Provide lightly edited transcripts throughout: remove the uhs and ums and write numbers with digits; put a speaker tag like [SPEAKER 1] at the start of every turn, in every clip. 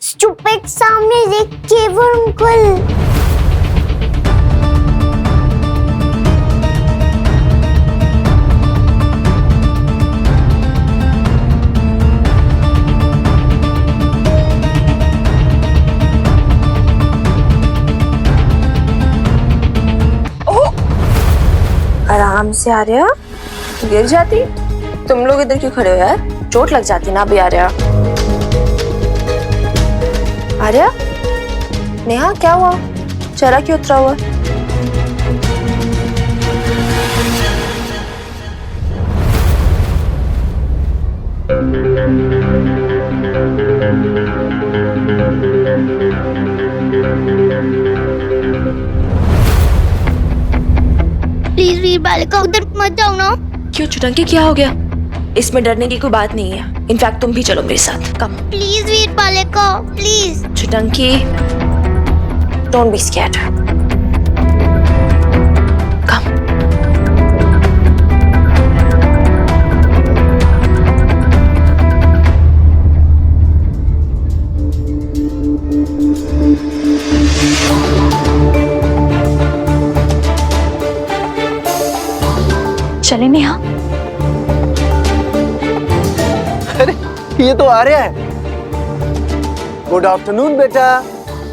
[SPEAKER 1] Stupid सामने देख केवर uncle.
[SPEAKER 2] आराम से आर्या, गिर जाती। तुम लोग इधर क्यों खड़े हो यार? चोट लग जाती ना अभी आर्या। आर्या, नेहा क्या हुआ? चेहरा क्यों उतरा हुआ?
[SPEAKER 1] प्लीज वीर बालिका उधर मत जाओ ना।
[SPEAKER 2] क्यों छुटंकी, क्या हो गया? इसमें डरने की कोई बात नहीं है। इनफैक्ट तुम भी चलो मेरे साथ। कम
[SPEAKER 1] प्लीज वीर बालिका प्लीज।
[SPEAKER 2] छुटंकी, डोंट बी स्कैर्ड। कम।
[SPEAKER 3] चले नेहा।
[SPEAKER 4] अरे ये तो आ रहा है। गुड आफ्टरनून बेटा,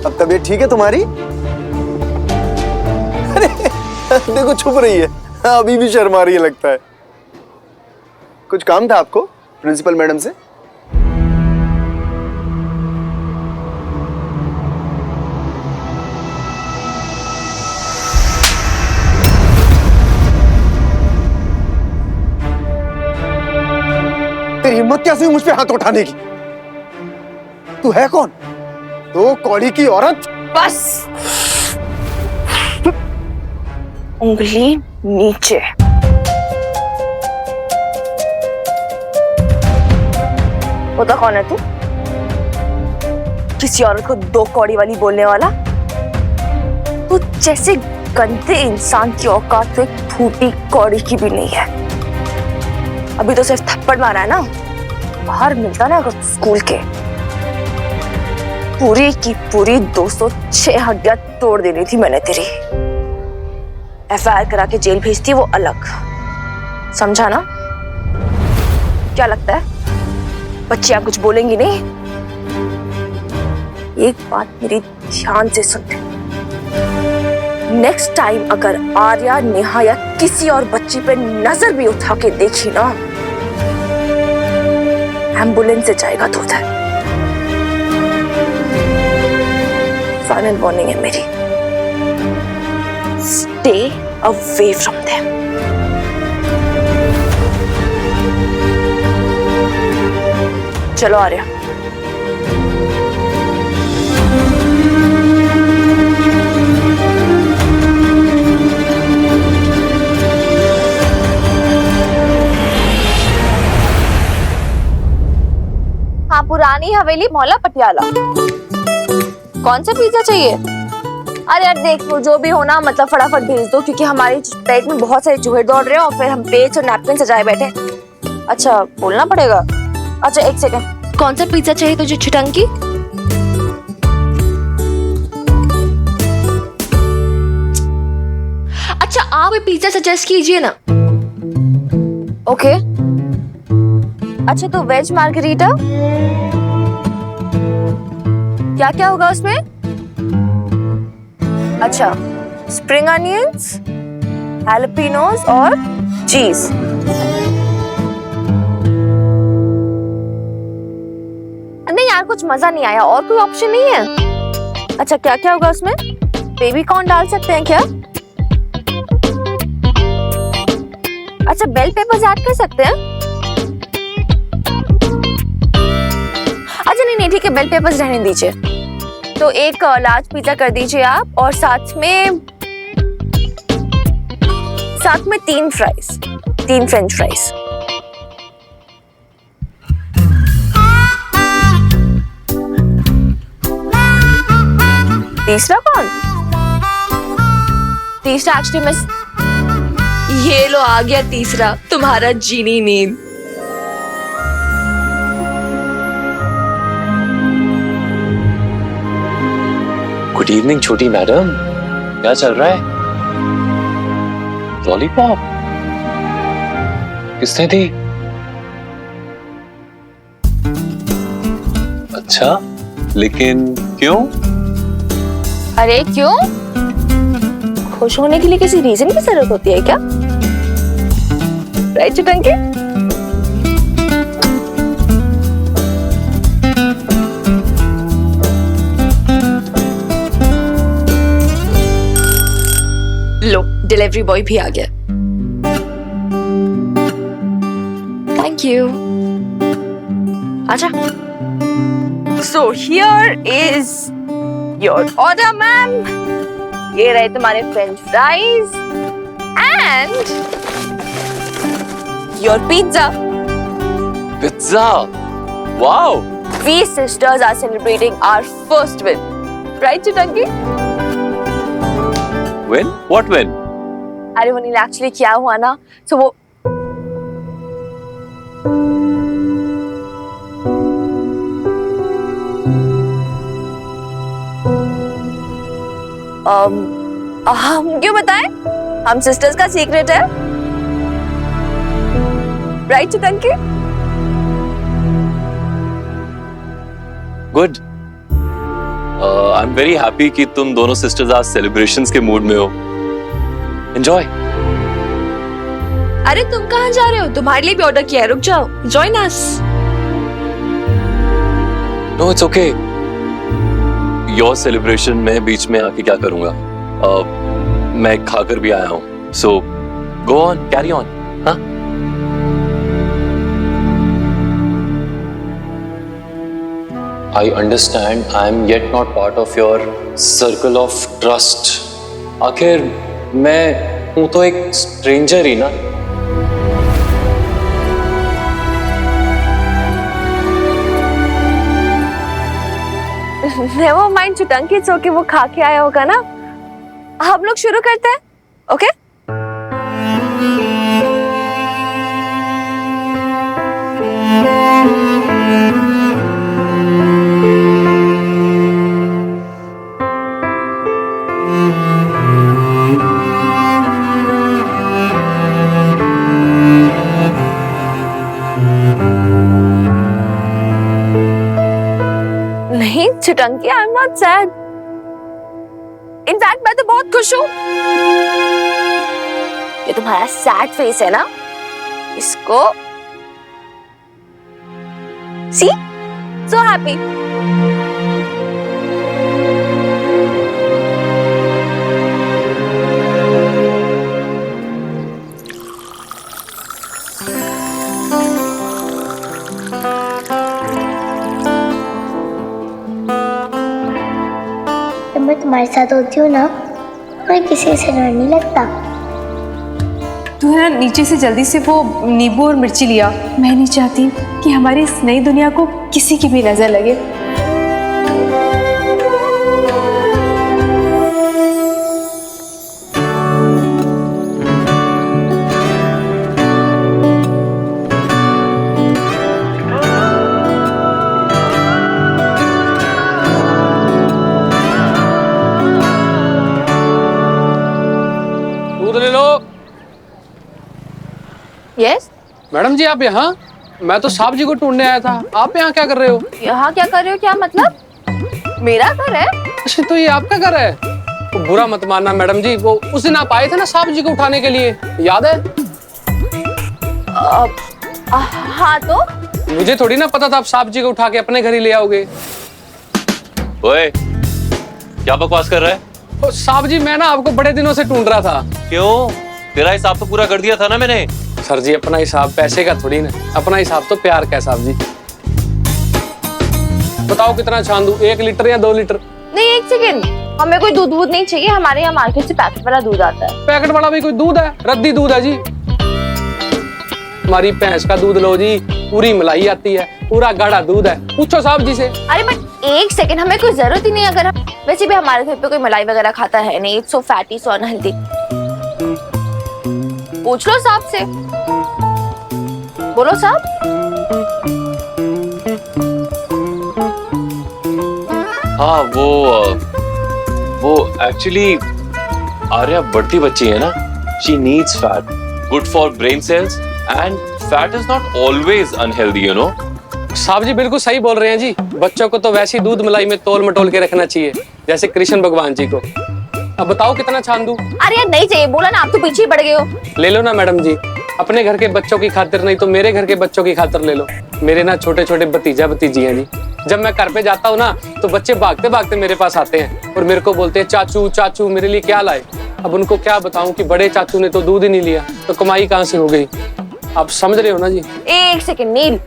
[SPEAKER 4] अब तबीयत ठीक है तुम्हारी? अरे देखो छुप रही है, अभी भी शर्मा रही है लगता है। कुछ काम था आपको प्रिंसिपल मैडम से? तेरी हिम्मत कैसे हुई मुझ पे हाथ उठाने की? तू है कौन? तो कौड़ी की औरत।
[SPEAKER 2] बस उंगली नीचे। पता कौन है तू? किसी औरत को दो कौड़ी वाली बोलने वाला? तू जैसे गंदे इंसान की औकात तो एक फूटी कौड़ी की भी नहीं है। अभी तो सिर्फ थप्पड़ मारा है ना, बाहर मिलता ना अगर स्कूल के, पूरी की पूरी 206 हड्डियां तोड़ देनी थी मैंने तेरी। एफआईआर करा के जेल भेजती वो अलग, समझा ना? क्या लगता है बच्ची आप कुछ बोलेंगी नहीं? एक बात मेरी ध्यान से सुन ले, नेक्स्ट टाइम अगर आर्या, नेहा या किसी और बच्ची पे नजर भी उठा के देखी ना, एम्बुलेंस से जाएगा तो उधर। फाइनल वार्निंग है मेरी, स्टे अवे फ्रॉम देम। चलो आर्या।
[SPEAKER 3] हाँ, पुरानी हवेली मोहल्ला पटियाला। कौन सा पिज्जा चाहिए? अरे यार देख लो, जो भी हो ना मतलब फटाफट भेज दो, क्योंकि हमारी पेट में बहुत सारे चूहे दौड़ रहे हैं और फिर हम पेज और नैपकिन सजाए बैठे। अच्छा बोलना पड़ेगा। अच्छा एक सेकंड, कौन सा पिज्जा चाहिए तुझे छुटंकी? अच्छा आप कोई पिज्जा सजेस्ट कीजिए ना। ओके अच्छा तो वेज मार्गरीटा, क्या क्या होगा उसमें? अच्छा स्प्रिंग अनियंस, हैलोपिनोस और चीज। नहीं यार कुछ मजा नहीं आया, और कोई ऑप्शन नहीं है? अच्छा क्या क्या होगा उसमें? बेबी कॉर्न डाल सकते हैं क्या? अच्छा बेल पेपर्स ऐड कर सकते हैं? अच्छा नहीं ठीक है, बेल पेपर्स रहने दीजिए। तो एक लार्ज पिज्जा कर दीजिए आप, और साथ में 3 फ्राइज, 3 फ्रेंच फ्राइज। तीसरा कौन? तीसरा एक्चुअली मैं, ये लो आ गया तीसरा, तुम्हारा जीनी नींद।
[SPEAKER 5] गुड इवनिंग छोटी मैडम, क्या चल रहा है? लॉलीपॉप किसने दी? अच्छा, लेकिन क्यों?
[SPEAKER 3] अरे क्यों? खुश होने के लिए किसी रीजन की जरूरत होती है क्या? राइट चिटंकी? लो, डिलीवरी बॉय भी आ गया। Thank you. अच्छा। So here is your order, ma'am. ये रहे तुम्हारे French fries and your pizza.
[SPEAKER 5] Pizza, wow!
[SPEAKER 3] We sisters are celebrating our first win, right, चिटंकी?
[SPEAKER 5] Win? What win?
[SPEAKER 3] अरे वो नीला एक्चुअली क्या हुआ ना, so वो हम क्यों बताएं? हम सिस्टर्स का सीक्रेट है, right चिटंकी?
[SPEAKER 5] Good. I'm very happy कि तुम दोनों sisters आज celebrations के mood में हो. Enjoy.
[SPEAKER 3] अरे तुम कहाँ जा रहे हो? तुम्हारे लिए भी ऑर्डर किया है, रुक जाओ। Join us.
[SPEAKER 5] No, it's okay. Your celebration में बीच में आके क्या करूँगा? मैं खाकर भी आया हूँ. So go on, carry on. हाँ? I understand I am yet not part of your circle of trust. आखिर मैं हूँ तो एक stranger ही ना.
[SPEAKER 3] Never mind चिटंकी, it's okay, वो खा के आया होगा ना. हम लोग शुरू करते हैं, ओके? नहीं चिटंकी, I am not sad. In fact मैं तो बहुत खुश हूँ। ये तुम्हारा सैड फेस है ना, इसको सी सो हैप्पी।
[SPEAKER 1] जब मैं तुम्हारे साथ होती हूँ ना, मुझे किसी से डर नहीं लगता।
[SPEAKER 6] तू है ना, नीचे से जल्दी से वो नींबू और मिर्ची लिया। मैं नहीं चाहती कि हमारी इस नई दुनिया को किसी की भी नजर लगे।
[SPEAKER 7] दूध ले लो।
[SPEAKER 3] यस
[SPEAKER 7] मैडम जी आप यहाँ? मैं तो साहब जी को ढूंढने आया था। आप यहाँ क्या कर रहे हो?
[SPEAKER 3] यहाँ क्या कर रहे हो? क्या मतलब? मेरा घर है।
[SPEAKER 7] अच्छा तो ये आपका घर है? तो बुरा मत मानना मैडम जी, वो उस दिन आप आए थे ना साहब जी को उठाने के लिए, याद है?
[SPEAKER 3] हाँ तो
[SPEAKER 7] मुझे थोड़ी ना पता था आप साहब जी को उठा के अपने घर ही ले आओगे।
[SPEAKER 5] ओए, क्या बकवास कर रहा है?
[SPEAKER 7] तो साहब जी मैं ना आपको बड़े दिनों से ढूंढ रहा था।
[SPEAKER 5] क्यों? तेरा हिसाब तो पूरा कर दिया था ना मैंने।
[SPEAKER 7] सर जी अपना हिसाब पैसे का थोड़ी ना, अपना हिसाब तो प्यार का है साहब जी। बताओ कितना छान दूं, 1 लीटर या 2 लीटर?
[SPEAKER 3] नहीं, एक सेकेंड, हमें कोई दूध वूध नहीं चाहिए। हमारे यहाँ मार्केट से पैकेट वाला दूध आता है।
[SPEAKER 7] पैकेट वाला भी कोई दूध है? रद्दी दूध है जी। हमारी भैंस का दूध लो जी, पूरी मलाई आती है, पूरा गाढ़ा दूध है, पूछो साहब जी से।
[SPEAKER 3] अरे बट एक सेकेंड, हमें कोई जरूरत ही नहीं। अगर वैसे भी हमारे घर पे कोई मलाई वगैरह खाता है नहीं, it's so fatty so unhealthy. पूछ लो साहब से, बोलो साहब।
[SPEAKER 5] हाँ वो वो एक्चुअली आर्या बढ़ती बच्ची है ना, she needs fat, good for brain cells and fat is not always unhealthy, you know.
[SPEAKER 7] साहब जी बिल्कुल सही बोल रहे हैं जी। बच्चों को तो वैसे ही दूध मलाई में तोल मटोल के रखना चाहिए, जैसे कृष्ण भगवान जी को। अब बताओ कितना छान दूं?
[SPEAKER 3] अरे यार नहीं चाहिए, बोला ना, आप तो पीछे ही पड़ गए हो।
[SPEAKER 7] ले लो ना मैडम जी, अपने घर के बच्चों की खातिर नहीं तो मेरे घर के बच्चों की खातिर ले लो। मेरे ना छोटे छोटे भतीजा भतीजी हैं जी। जब मैं घर पे जाता हूँ ना तो बच्चे भागते भागते मेरे पास आते हैं और मेरे को बोलते हैं चाचू चाचू मेरे लिए क्या लाए। अब उनको क्या बताऊं कि बड़े चाचू ने तो दूध ही नहीं लिया, तो कमाई कहाँ से हो गई। आप समझ रहे हो ना जी।
[SPEAKER 3] एक सेकंड नील,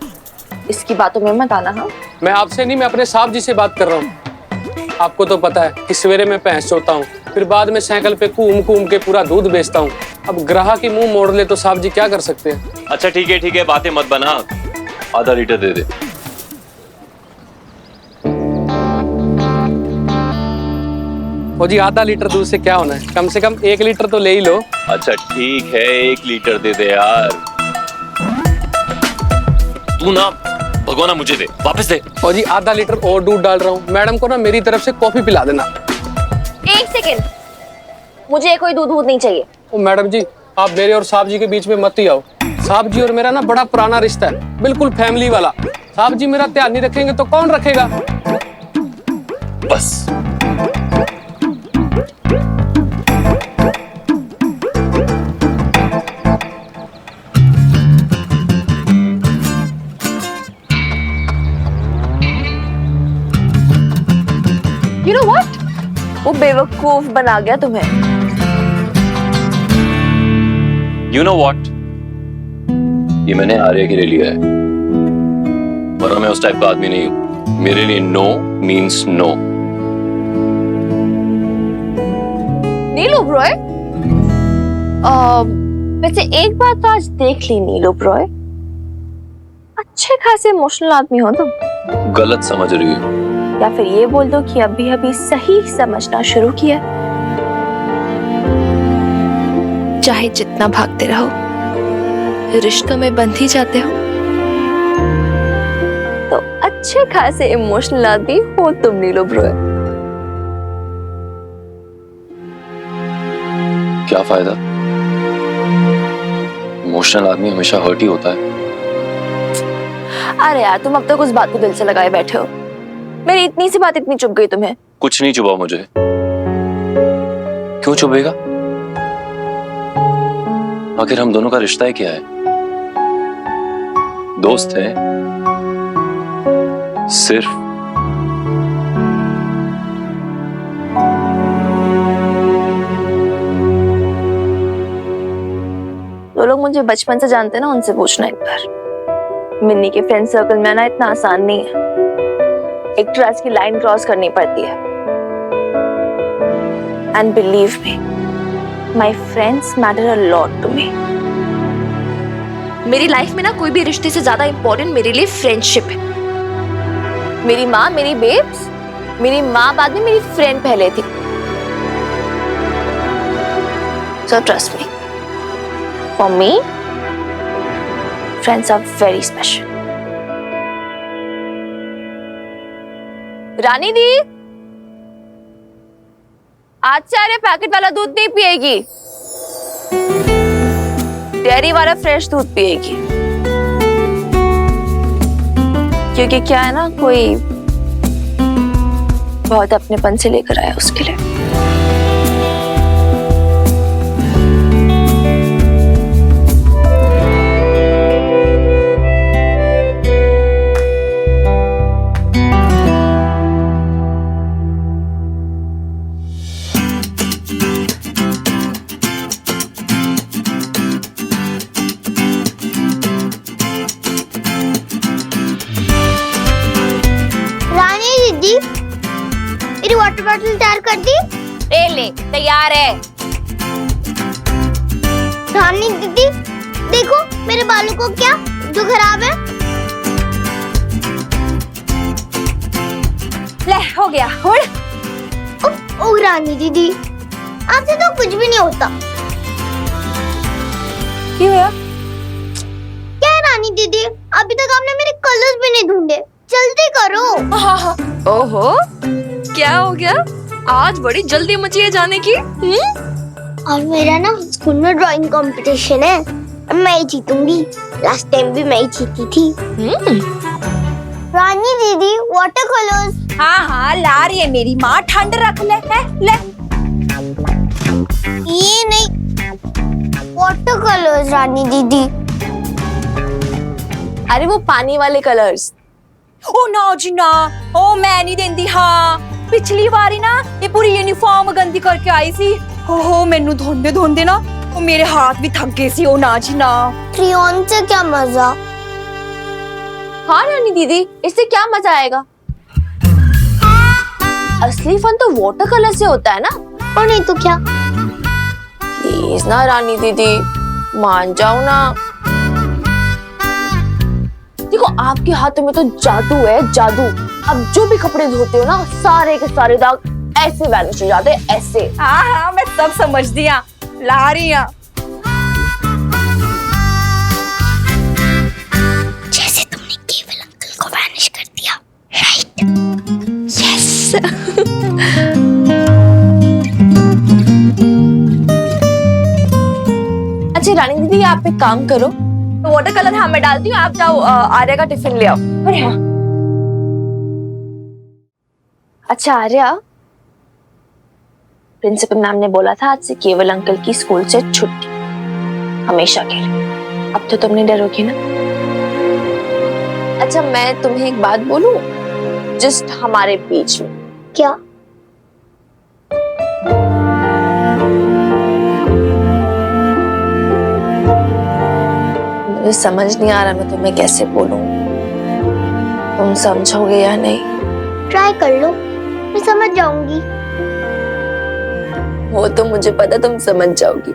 [SPEAKER 3] इसकी बातों में मत आना। हाँ,
[SPEAKER 7] मैं आपसे नहीं, मैं अपने साहब जी से बात कर रहा हूँ। आपको तो पता है कि सवेरे में भैंस चोता हूँ, फिर बाद में साइकिल पे घूम घूम के पूरा दूध बेचता हूँ। अब ग्राहक ही मुंह मोड़ ले तो साहब जी क्या कर सकते हैं।
[SPEAKER 5] अच्छा ठीक है, बातें मत बना, आधा लीटर दे दे।
[SPEAKER 7] ओ जी आधा लीटर दूध से क्या होना है, कम से कम 1 लीटर तो ले ही लो।
[SPEAKER 5] अच्छा ठीक है, 1 लीटर दे दे यार। तू ना भगवाना मुझे दे, वापस दे।
[SPEAKER 7] ओ जी आधा लीटर और दूध डाल रहा हूँ। मैडम को ना मेरी तरफ से कॉफी पिला देना।
[SPEAKER 3] एक सेकंड, मुझे कोई दूध नहीं चाहिए।
[SPEAKER 7] ओ मैडम जी आप मेरे और साहब जी के बीच में मत ही आओ। साहब जी और मेरा ना बड़ा पुराना रिश्ता है, बिल्कुल फैमिली वाला। साहब जी मेरा ध्यान नहीं रखेंगे तो कौन रखेगा।
[SPEAKER 5] बस
[SPEAKER 3] You know what? वो बेवकूफ बना गया तुम्हें।
[SPEAKER 5] You know what? ये मैंने आर्या के लिए लिया है, वरना मैं उस टाइप का आदमी नहीं हूं। मेरे लिए नो मीन्स नो।
[SPEAKER 3] नीलू ब्रॉय, वैसे एक बात तो आज देख ली नीलू ब्रॉय, अच्छे खासे इमोशनल आदमी हो तुम।
[SPEAKER 5] गलत समझ रही हो,
[SPEAKER 3] या फिर ये बोल दो कि अभी अभी सही समझना शुरू किया। चाहे जितना भागते रहो, रिश्तों में बंध ही जाते हो। तो अच्छे खासे इमोशनल आदमी हो तुम नीलू ब्रॉय।
[SPEAKER 5] क्या फायदा, इमोशनल आदमी हमेशा हर्ट ही होता है।
[SPEAKER 3] अरे यार तुम अब तक उस बात को दिल से लगाए बैठे हो। मेरी इतनी सी बात इतनी चुभ गई तुम्हें।
[SPEAKER 5] कुछ नहीं चुभा मुझे। क्यों चुभेगा, आखिर हम दोनों का रिश्ता ही क्या है, दोस्त है सिर्फ।
[SPEAKER 3] जो लोग मुझे बचपन से जानते हैं ना, उनसे पूछना एक बार। मिन्नी के फ्रेंड सर्कल में ना इतना आसान नहीं है, एक ट्रस्ट की लाइन क्रॉस करनी पड़ती है। And believe me, my friends matter a lot to me. मेरी लाइफ में ना कोई भी रिश्ते से ज्यादा इंपॉर्टेंट मेरे लिए फ्रेंडशिप है। मेरी माँ मेरी बेब्स, मेरी माँ बाद में मेरी फ्रेंड पहले थी। So trust me, for me friends are very special. Rani दी, आज से आर्या पैकेट वाला दूध नहीं पिएगी, डेयरी वाला फ्रेश दूध पिएगी। क्योंकि क्या है ना, कोई बहुत अपनेपन से लेकर आया उसके लिए।
[SPEAKER 1] मेरी वाटर बॉटल तैयार कर दी?
[SPEAKER 3] ले तैयार है।
[SPEAKER 1] रानी दीदी देखो मेरे बालों को क्या जो खराब है।
[SPEAKER 3] ले हो गया। उड़।
[SPEAKER 1] ओ रानी दीदी आपसे तो कुछ भी नहीं होता।
[SPEAKER 3] क्यों यार?
[SPEAKER 1] क्या है रानी दीदी, अभी तक आपने मेरे कलर्स भी नहीं ढूंढे, जल्दी करो।
[SPEAKER 3] ओहो क्या हो गया? आज बड़ी जल्दी मची है जाने की।
[SPEAKER 1] और मेरा ना स्कूल में ड्राइंग कंपटीशन है, अब मैं ही जीतूंगी। लास्ट टाइम भी मैं ही जीती थी। रानी दीदी वाटर कलर्स।
[SPEAKER 8] हाँ हाँ ला रही है मेरी माँ, ठंड रख ले है ले।
[SPEAKER 1] ये नहीं, वाटर कलर्स रानी दीदी।
[SPEAKER 3] अरे वो पानी वाले कलर्स।
[SPEAKER 8] ओ ना जी ना, ओ मैं नहीं देंदी। हाँ पिछली बारी ना ये पूरी यूनिफॉर्म गंदी करके आई सी। हो मैनू धोंदे धोंदे ना वो मेरे हाथ भी थक गए सी। ओ ना जी ना।
[SPEAKER 1] क्रेयॉन से क्या मजा।
[SPEAKER 3] हाँ रानी दीदी, इससे क्या मजा आएगा? असली फन तो वाटर कलर से होता है ना।
[SPEAKER 1] और नहीं तो क्या।
[SPEAKER 3] प्लीज ना रानी दीदी, मान जाओ ना। देखो आपके हाथों में तो जादू है, जादू। अब जो भी कपड़े धोते हो ना, सारे के सारे दाग ऐसे वैनिश हो जाते हैं, ऐसे।
[SPEAKER 8] हाँ हाँ मैं सब समझ दिया, ला रही हूँ।
[SPEAKER 1] जैसे तुमने केवल अंकल को वैनिश कर दिया, राइट? यस।
[SPEAKER 3] अच्छा रानी दीदी, आप एक काम करो, तो वाटर कलर हाँ मैं डालती हूँ, आप जाओ आर्या का टिफिन ले आओ। अरे हाँ। अच्छा आर्या, प्रिंसिपल मैम ने बोला था आज से केवल अंकल की स्कूल से छुट्टी, हमेशा के लिए। अब तो तुम नहीं डरोगी ना? अच्छा मैं तुम्हें एक बात बोलूं, जस्ट हमारे बीच में।
[SPEAKER 1] क्या?
[SPEAKER 3] मुझे समझ नहीं आ रहा मैं तुम्हें कैसे बोलूं, तुम समझोगे या नहीं?
[SPEAKER 1] ट्राई कर लो, मैं समझ जाऊंगी।
[SPEAKER 3] वो तो मुझे पता तुम समझ जाओगी,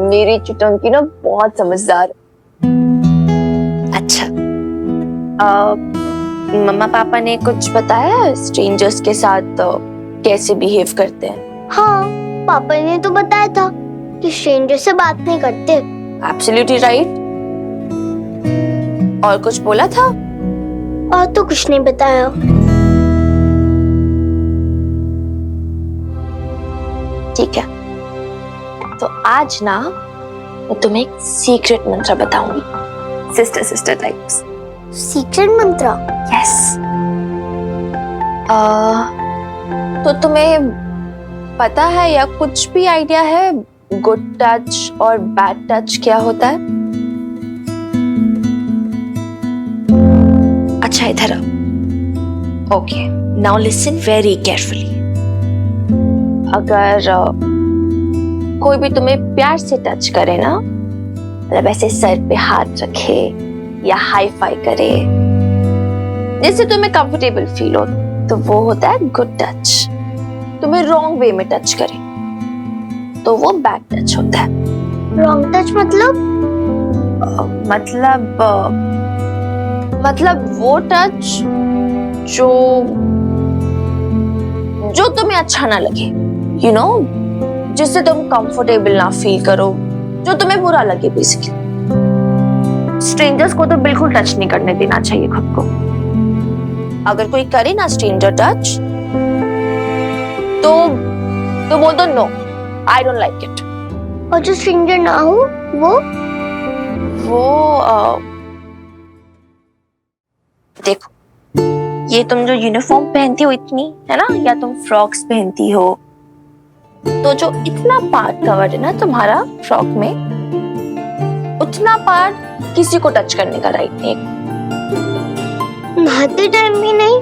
[SPEAKER 3] मेरी चुटंकी ना बहुत समझदार। अच्छा मम्मा पापा ने कुछ बताया स्ट्रेंजर्स के साथ कैसे बिहेव करते हैं?
[SPEAKER 1] हाँ, पापा ने तो बताया था कि स्ट्रेंजर से बात नहीं करते।
[SPEAKER 3] Absolutely right. और कुछ बोला था?
[SPEAKER 1] और तो कुछ नहीं बताया।
[SPEAKER 3] ठीक है, तो आज ना मैं तुम्हें एक सीक्रेट मंत्र बताऊंगी, सिस्टर सिस्टर टाइप्स।
[SPEAKER 1] सीक्रेट मंत्र?
[SPEAKER 3] यस। तो तुम्हें पता है या कुछ भी आइडिया है गुड टच और बैड टच क्या होता है? अच्छा इधर आओ। Okay, now listen very carefully. अगर कोई भी तुम्हें प्यार से टच करे ना, मतलब ऐसे सर पे हाथ रखे या हाई फाई करे, जिससे तुम्हें कंफर्टेबल फील हो, तो वो होता है गुड टच। तुम्हें रॉन्ग वे में टच करे तो वो बैड टच होता है।
[SPEAKER 1] रॉन्ग टच मतलब?
[SPEAKER 3] मतलब वो टच जो तुम्हें अच्छा ना लगे, यू नो, जिससे तुम कंफर्टेबल ना फील करो, जो तुम्हें बुरा लगे बेसिकली। स्ट्रेंजर्स को तो बिल्कुल टच नहीं करने देना चाहिए खुद को। अगर कोई करे ना स्ट्रेंजर टच, तो बोल दो no, I don't like it.
[SPEAKER 1] और जो स्ट्रेंजर ना हो वो
[SPEAKER 3] देखो, ये तुम जो यूनिफॉर्म पहनती हो इतनी, है ना, या तुम फ्रॉक्स पहनती हो, तो जो इतना पार्ट कवर्ड है ना तुम्हारा फ्रॉक में, उतना पार्ट किसी को टच करने का राइट नहीं।
[SPEAKER 1] नहाते टाइम भी नहीं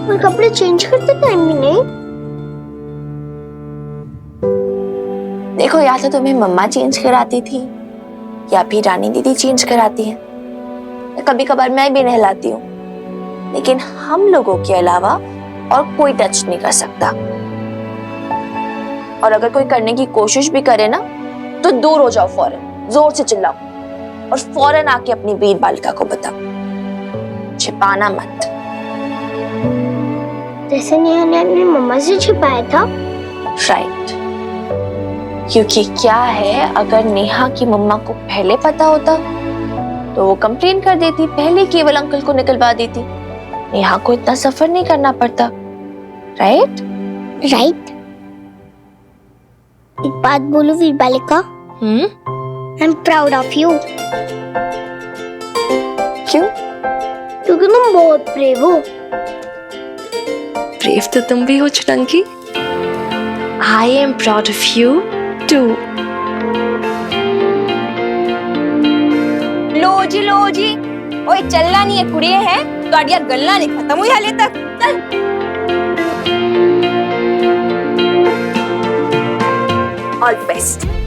[SPEAKER 1] और कपड़े चेंज करते टाइम भी नहीं।
[SPEAKER 3] देखो, या तो तुम्हें मम्मा चेंज कराती थी या फिर रानी दीदी चेंज कराती है, कभी कभार मैं भी नहलाती हूँ, लेकिन हम लोगों के अलावा और कोई टच नहीं कर सकता। और अगर कोई करने की कोशिश भी करे ना, तो दूर हो जाओ, फौरन जोर से चिल्लाओ और फौरन आके अपनी वीर बालिका को बताओ, छिपाना मत।
[SPEAKER 1] जैसे नेहा ने अपनी मम्मा से छिपाया था।
[SPEAKER 3] राइट, क्योंकि क्या है, अगर नेहा की मम्मा को पहले पता होता तो वो कंप्लेन कर देती, पहले केवल अंकल को निकलवा देती, नेहा को इतना सफर नहीं करना पड़ता। राइट?
[SPEAKER 1] राइट? एक बात बोलूं वीरबालिका, I am proud of you.
[SPEAKER 2] क्यों?
[SPEAKER 1] क्योंकि तुम बहुत ब्रेव हो।
[SPEAKER 2] ब्रेव तो तुम भी हो चुटंकी। I am proud of you too.
[SPEAKER 8] लो जी ओए चलना नहीं है कुड़िए है तो अड़िया गल्ला नहीं खत्म हुई हाले तक। चल ऑल द बेस्ट।